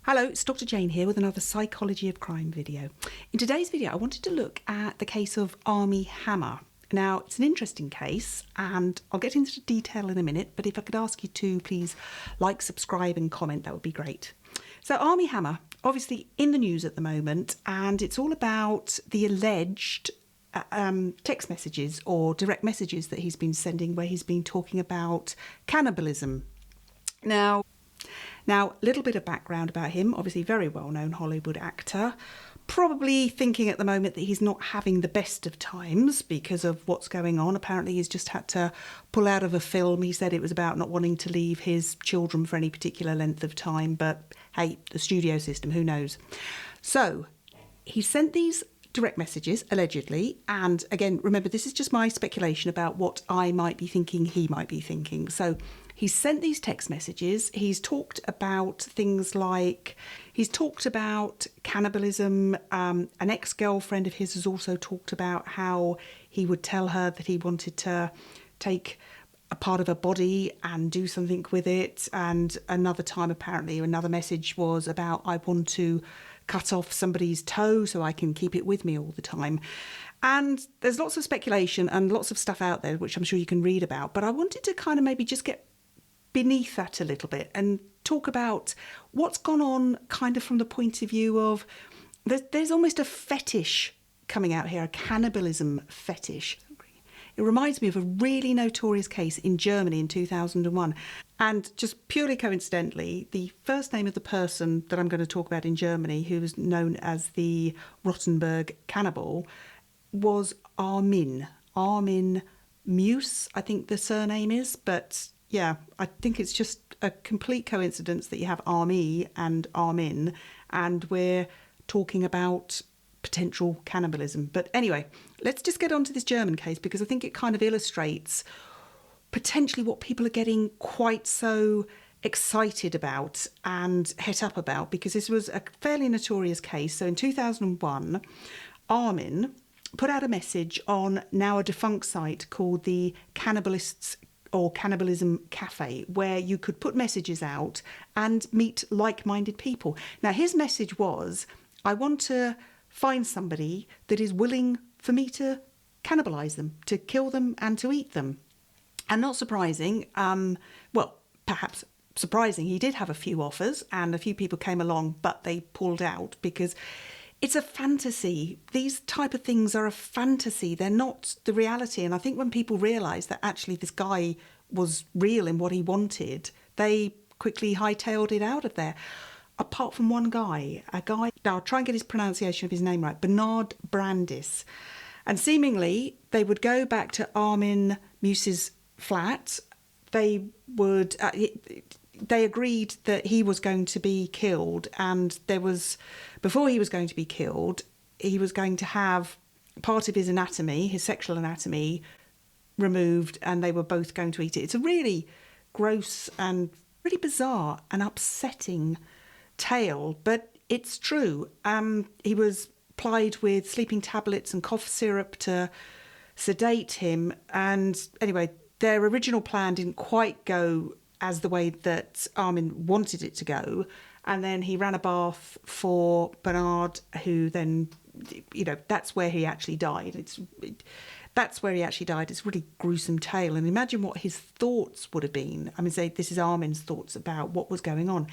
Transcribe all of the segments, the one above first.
Hello, it's Dr. Jane here with another Psychology of Crime video. In today's video, I wanted to look at the case of Armie Hammer. Now, it's an interesting case, and I'll get into the detail in a minute, but if I could ask you to please like, subscribe and comment, that would be great. So Armie Hammer, obviously in the news at the moment, and it's all about the alleged text messages or direct messages that he's been sending where he's been talking about cannibalism. Now, a little bit of background about him. Obviously, very well-known Hollywood actor. Probably thinking at the moment that he's not having the best of times because of what's going on. Apparently, he's just had to pull out of a film. He said it was about not wanting to leave his children for any particular length of time. But hey, the studio system, who knows? So he sent these direct messages, allegedly. And again, remember, this is just my speculation about what I might be thinking he might be thinking. So he's sent these text messages. He's talked about things like, he's talked about cannibalism. An ex-girlfriend of his has also talked about how he would tell her that he wanted to take a part of her body and do something with it. And another time, apparently, another message was about, I want to cut off somebody's toe so I can keep it with me all the time. And there's lots of speculation and lots of stuff out there, which I'm sure you can read about. But I wanted to kind of maybe just get beneath that a little bit and talk about what's gone on kind of from the point of view of there's almost a fetish coming out here, a cannibalism fetish. It reminds me of a really notorious case in Germany in 2001. And just purely coincidentally, the first name of the person that I'm going to talk about in Germany, who was known as the Rothenberg cannibal, was Armin Meiwes, I think the surname is. But yeah, I think it's just a complete coincidence that you have Armie and Armin, and we're talking about potential cannibalism. But anyway, let's just get on to this German case, because I think it kind of illustrates potentially what people are getting quite so excited about and het up about, because this was a fairly notorious case. So in 2001, Armin put out a message on now a defunct site called the Cannibalists or Cannibalism Cafe, where you could put messages out and meet like-minded people. Now, his message was, I want to find somebody that is willing for me to cannibalise them, to kill them and to eat them. And not surprising, well, perhaps surprising, he did have a few offers and a few people came along, but they pulled out because it's a fantasy. These type of things are a fantasy. They're not the reality. And I think when people realise that actually this guy was real in what he wanted, they quickly hightailed it out of there. Apart from one guy, now I'll try and get his pronunciation of his name right, Bernard Brandis. And seemingly they would go back to Armin Meiwes' flat. They would, they agreed that he was going to be killed, and there was, before he was going to be killed, he was going to have part of his anatomy, his sexual anatomy, removed, and they were both going to eat it. It's a really gross and really bizarre and upsetting tale, but it's true. He was plied with sleeping tablets and cough syrup to sedate him, and anyway, their original plan didn't quite go as the way that Armin wanted it to go, and then he ran a bath for Bernard, who then, you know, that's where he actually died. That's where he actually died. It's a really gruesome tale, and imagine what his thoughts would have been. I mean, say this is Armin's thoughts about what was going on.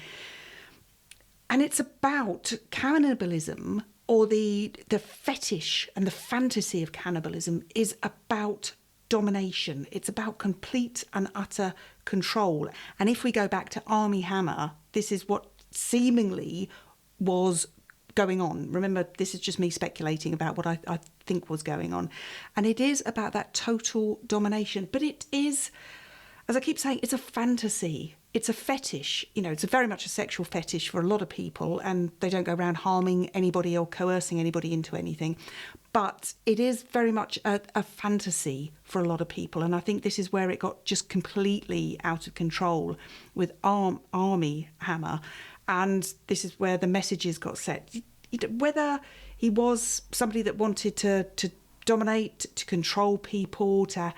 And it's about cannibalism, or the fetish and the fantasy of cannibalism is about domination. It's about complete and utter control. And if we go back to Armie Hammer, this is what seemingly was going on. Remember, this is just me speculating about what I think was going on. And it is about that total domination. But it is, as I keep saying, it's a fantasy. It's a fetish. You know, it's very much a sexual fetish for a lot of people, and they don't go around harming anybody or coercing anybody into anything. But it is very much a fantasy for a lot of people. And I think this is where it got just completely out of control with Armie Hammer. And this is where the messages got set. Whether he was somebody that wanted to dominate, to control people, to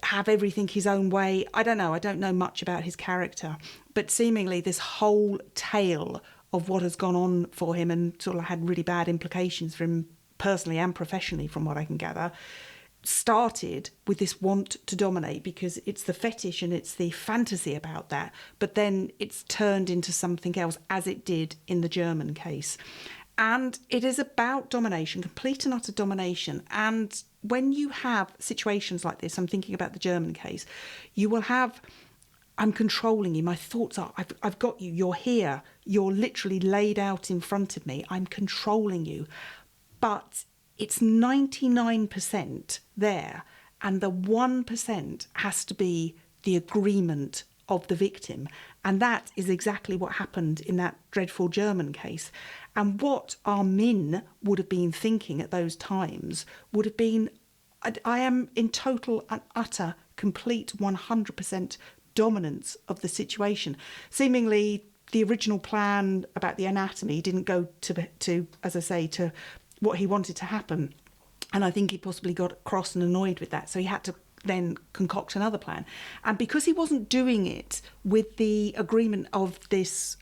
have everything his own way, I don't know. I don't know much about his character. But seemingly this whole tale of what has gone on for him and sort of had really bad implications for him personally and professionally, from what I can gather, started with this want to dominate, because it's the fetish and it's the fantasy about that, but then it's turned into something else, as it did in the German case. And it is about domination, complete and utter domination. And when you have situations like this, I'm thinking about the German case, you will have, I'm controlling you, my thoughts are, I've got you, you're here, you're literally laid out in front of me, I'm controlling you. But it's 99% there, and the 1% has to be the agreement of the victim. And that is exactly what happened in that dreadful German case. And what Armin would have been thinking at those times would have been, I am in total and utter, complete 100% dominance of the situation. Seemingly, the original plan about the anatomy didn't go to as I say, to what he wanted to happen. And I think he possibly got cross and annoyed with that. So he had to then concoct another plan. And because he wasn't doing it with the agreement of this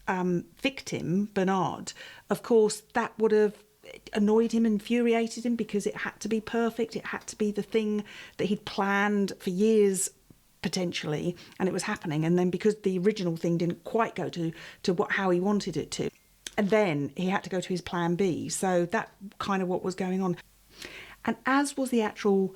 victim, Bernard, of course, that would have annoyed him, infuriated him, because it had to be perfect. It had to be the thing that he'd planned for years, potentially, and it was happening. And then because the original thing didn't quite go to how he wanted it to, and then he had to go to his plan B. So that kind of what was going on. And as was the actual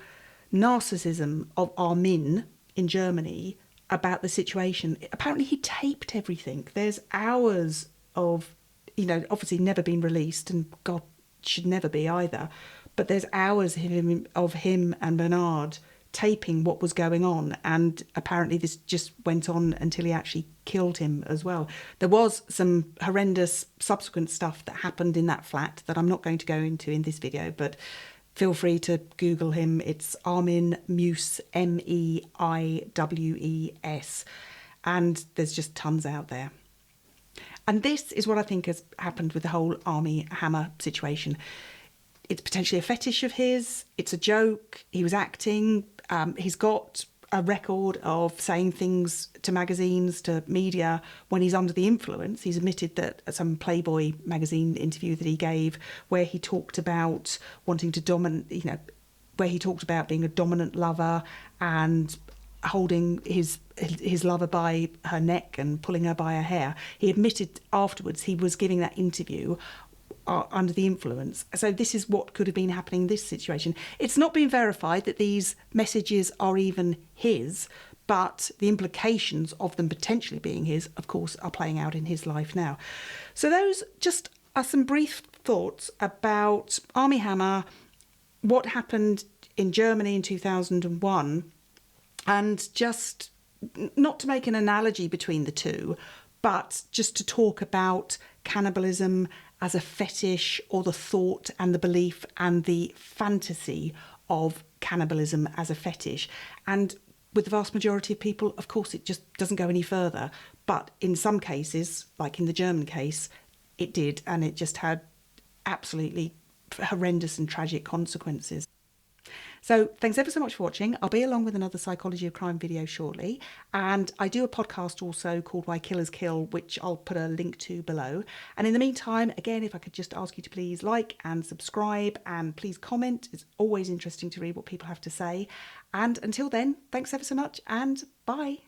narcissism of Armin in Germany about the situation, apparently he taped everything. There's hours of, obviously never been released, and God, should never be either, but there's hours of him and Bernard taping what was going on, and apparently this just went on until he actually killed him as well. There was some horrendous subsequent stuff that happened in that flat that I'm not going to go into in this video, but feel free to Google him. It's Armin Meiwes, Meiwes, and there's just tons out there. And this is what I think has happened with the whole Armie Hammer situation. It's potentially a fetish of his, it's a joke, he was acting, he's got a record of saying things to magazines, to media, when he's under the influence. He's admitted that at some Playboy magazine interview that he gave, where he talked about wanting to dominate, where he talked about being a dominant lover and holding his lover by her neck and pulling her by her hair. He admitted afterwards he was giving that interview under the influence. So this is what could have been happening in this situation. It's not been verified that these messages are even his, but the implications of them potentially being his, of course, are playing out in his life now. So those just are some brief thoughts about Armie Hammer, what happened in Germany in 2001, and just not to make an analogy between the two, but just to talk about cannibalism as a fetish, or the thought and the belief and the fantasy of cannibalism as a fetish. And with the vast majority of people, of course, it just doesn't go any further. But in some cases, like in the German case, it did, and it just had absolutely horrendous and tragic consequences. So thanks ever so much for watching. I'll be along with another Psychology of Crime video shortly. And I do a podcast also called Why Killers Kill, which I'll put a link to below. And in the meantime, again, if I could just ask you to please like and subscribe, and please comment. It's always interesting to read what people have to say. And until then, thanks ever so much, and bye.